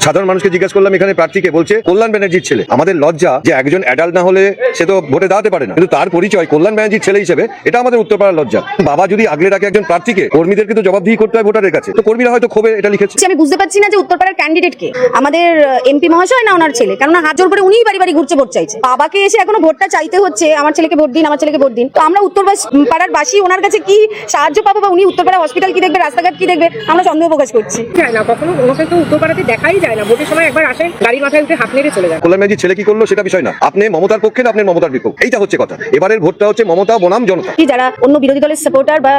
সাধারণ মানুষকে জিজ্ঞেস করলাম এখানে প্রার্থীকে, বলছে কল্যাণ ব্যানার্জির ছেলে। আমাদের লজ্জা যে একজন অ্যাডাল্ট না হলে সে তো ভোটে দাঁড়াতে পারে না, কিন্তু তার পরিচয় কল্যাণ ব্যানার্জির ছেলে হিসেবে, এটা আমাদের উত্তরপাড়ার লজ্জা। বাবা যদি আগলে রাখে একজন প্রার্থীকে, কর্মীদেরকে তো জবাবদিহি করতে হয় ভোটারের কাছে, তো কর্মীরা হয়তো ক্ষোভে এটা লিখেছে। আমি বুঝতে পারছি না যে উত্তরপাড়ার ক্যান্ডিডেট কে, আমাদের এমপি মহাশয় না ওনার ছেলে, কেননা হাত জোর করে উনিই বাড়ি বাড়ি ঘুরছে ভোট চাইছে। বাবাকে এসে এখনো ভোটটা চাইতে হচ্ছে, আমার ছেলেকে ভোট দিন, আমার ছেলেকে ভোট দিন। তো আমরা উত্তরপাড়ার বাসী ওনার কাছে কি সাহায্য পাবো, বা উনি উত্তরপাড়া হসপিটাল কি দেখবে, রাস্তাঘাট কি দেখবে, আমরা সন্দেহ প্রকাশ করছি। যায় না, কখনো ওনাকে তো উত্তরপাড়াতে দেখাই যায় না। ভোটের সময় একবার আসেন, গাড়ি মাথায় উঠে হাত নেড়ে চলে যায়। কল্যাণ ব্যানার্জির ছেলে কি করলো সেটা বিষয় না, আপনি মমতার পক্ষে না আপনি মমতার বিপক্ষে, এইটা হচ্ছে কথা। এবারের ভোটটা হচ্ছে মমতা বনাম জনতা। কি যারা অন্য বিরোধী দলের সাপোর্টার বা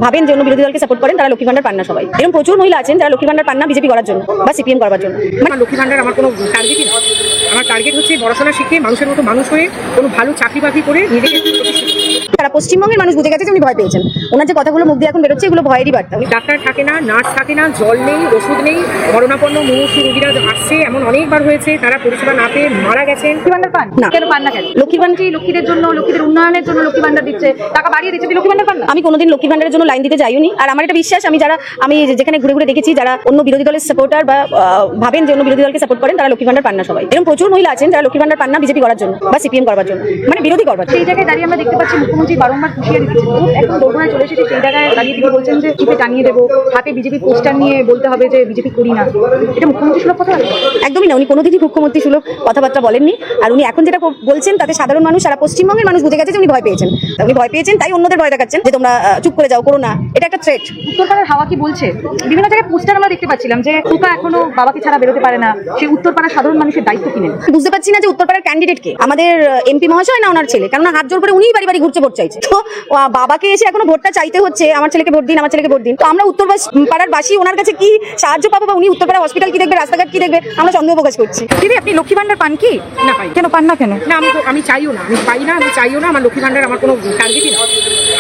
ভাবেন যে অন্য বিরোধী দলকে সাপোর্ট করেন, তারা লক্ষ্মী ভান্ডার পান না। সবাই এরকম প্রচুর মহিলা আছেন যারা লক্ষ্মী ভান্ডার পান না বিজেপি করার জন্য বা সিপিএম করার জন্য। আমার লক্ষ্মী ভান্ডার আমার কোনো টার্গেটই না। আমার টার্গেট হচ্ছে পড়াশোনা শিখে মানুষের মতো মানুষ হয়ে কোনো ভালো চাকরি বাকরি করে নিজেকে তারা পশ্চিমবঙ্গের মানুষ বুঝে গেছে যে উনি ভয় পেয়েছেন। ওনার যে কথাগুলো মুখ দিয়ে এখন বেরোচ্ছে এগুলো ভয়েরই বার্তা। ডাক্তার থাকে না, নার্স থাকে না, জল নেই, ওষুধ নেই, মরণাপন্ন মুমূর্ষু রোগীরা আসছে, এমন অনেকবার হয়েছে, তারা পরিষেবা না পেয়ে মারা গেছেন। লক্ষ্মী ভান্ডার পান না। কেন পান না? কেন লক্ষ্মী ভান্ডার লক্ষ্মীদের জন্য, লক্ষ্মীদের উন্নয়নের জন্য লক্ষ্মী ভান্ডার দিচ্ছে, টাকা বাড়িয়ে দিচ্ছে, লক্ষ্মী ভান্ডার পান না? আমি কোনোদিন লক্ষ্মী ভান্ডারের জন্য লাইন দিতে যাইনি। আর আমার এটা বিশ্বাস, আমি যেখানে ঘুরে ঘুরে দেখেছি, যারা অন্য বিরোধী দলের সাপোর্টার বা ভাবেন যে অন্য বিরোধী দলকে সাপোর্ট করেন, তারা লক্ষ্মী ভান্ডার পান না। সবাই এরকম প্রচুর মহিলা আছেন যারা লক্ষ্মী ভান্ডার পান না বিজেপি করার জন্য বা সিপিএম করার জন্য, মানে বিরোধী করবার জন্য। সেই জায়গায় দাঁড়িয়ে আমরা দেখতে পাচ্ছি মুখ্যমন্ত্রী বারংবার হুঁশিয়ারি দিচ্ছেন, একদম দোরগোড়ায় চলে এসেছে। সেই জায়গায় দাঁড়িয়ে তিনি বলছেন যে চিপে টানিয়ে দেবো, হাতে বিজেপি পোস্টার নিয়ে বলতে হবে যে বিজেপি করি না। এটা মুখ্যমন্ত্রী সুলভ কথা? একদমই না, উনি কোনোদিনই মুখ্যমন্ত্রী সুলভ কথাবার্তা বলেননি। আর উনি এখন যেটা বলছেন তাতে সাধারণ মানুষ, সারা পশ্চিমবঙ্গের মানুষ বুঝে গেছে যে উনি ভয় পেয়েছেন। উনি ভয় পেয়েছেন, তাই অন্যদের ভয় দেখাচ্ছেন যে তোমরা চুপ করে যাও, করো না। এটা একটা থ্রেট। উত্তরপাড়ার হাওয়া কি বলছে? বিভিন্ন জায়গায় পোস্টার আমরা দেখতে পাচ্ছিলাম যে খোকা এখনো বাবাকে ছাড়া বেরোতে পারে না। সেই উত্তরপাড়ার সাধারণ মানুষের দায়িত্ব কি নেন? বুঝতে পারছি না যে উত্তরপাড়ার ক্যান্ডিডেট কে, আমাদের এমপি মহাশয় না ওনার ছেলে, কেননা হাত জোর করে উনিই বাড়ি বাড়ি ঘুরছে ভোট চাইছে। তো বাবাকে এসে এখনো ভোটটা চাইতে হচ্ছে, আমার ছেলেকে ভোট দিন, আমার ছেলেকে ভোট দিন। তো আমরা উত্তরপাড়ার বাসী ওনার কাছে কি সাহায্য পাবো, বা উনি উত্তরপাড়া হসপিটাল কি দেখবে, রাস্তাঘাট কি দেখবে, আমরা সন্দেহ প্রকাশ করছি। দিদি আপনি লক্ষ্মী ভান্ডার পান কি? না পাই। কেন পান না? কেন না, আমি চাইও না, আমি পাই না, আমি চাইও না। আমার লক্ষ্মী ভান্ডার আমার কোনো টার্গেটই না।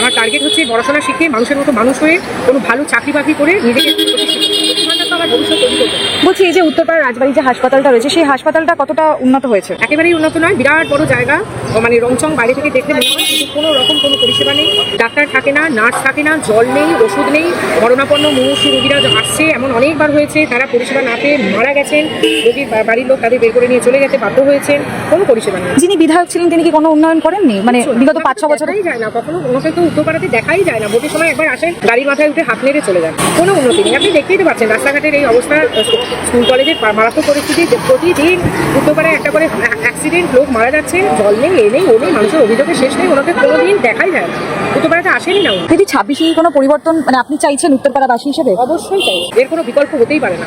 আমার টার্গেট হচ্ছে পড়াশোনা শিখে মানুষের মতো মানুষ হয়ে কোনো ভালো চাকরি বাকরি করে নিজেকে লক্ষ্মী ভান্ডার তো আমার ভবিষ্যৎ তৈরি করবে। বলছি, এই যে উত্তরপাড়া রাজবাড়ি যে হাসপাতালটা রয়েছে, সেই হাসপাতালটা কতটা উন্নত হয়েছে? একেবারেই উন্নত নয়, বিরাট বড় জায়গা, মানে রংচং বাইরে থেকে দেখতে মনে হয়, কিন্তু কোনো রকম কোনো পরিষেবা নেই। ডাক্তার থাকে না, নার্স থাকে না, জল নেই, ওষুধ নেই, মরণাপন্ন মুমূর্ষু রোগীরা আসছে, এমন অনেকবার হয়েছে, তারা পরিষেবা না পেয়ে মারা গেছেন। রোগীর বাড়ির লোক তাদের বের করে নিয়ে চলে গেছে, বাধ্য হয়েছেন, কোনো পরিষেবা নেই। যিনি বিধায়ক ছিলেন তিনি কি কোনো উন্নয়ন করেননি? মানে বিগত 5-6 বছরে দেখাই যায় না, কখনো ওনাকে তো উত্তরপাড়াতে দেখাই যায় না। ভোটের সময় একবার আসেন, গাড়ি মাথায় উঠে হাত নেড়ে চলে যান, কোনো উন্নতি নেই। আপনি দেখতেই তো পাচ্ছেন রাস্তাঘাটের এই অবস্থা, স্কুল কলেজের মারাত্মক পরিস্থিতি। প্রতিদিন উত্তরপাড়ায় একটা করে অ্যাক্সিডেন্ট, লোক মারা যাচ্ছে, জল নেই, এ নেই, ও নেই, মানুষের অভিযোগের শেষ নেই। ওনাকে কোনোদিন দেখাই যায় না, উত্তরপাড়াতে আসেনি না। যদি 26-এ কোনো পরিবর্তন মানে আপনি চাইছেন উত্তরপাড়াবাসী হিসেবে? অবশ্যই চাই, এর কোনো বিকল্প হতেই পারে না।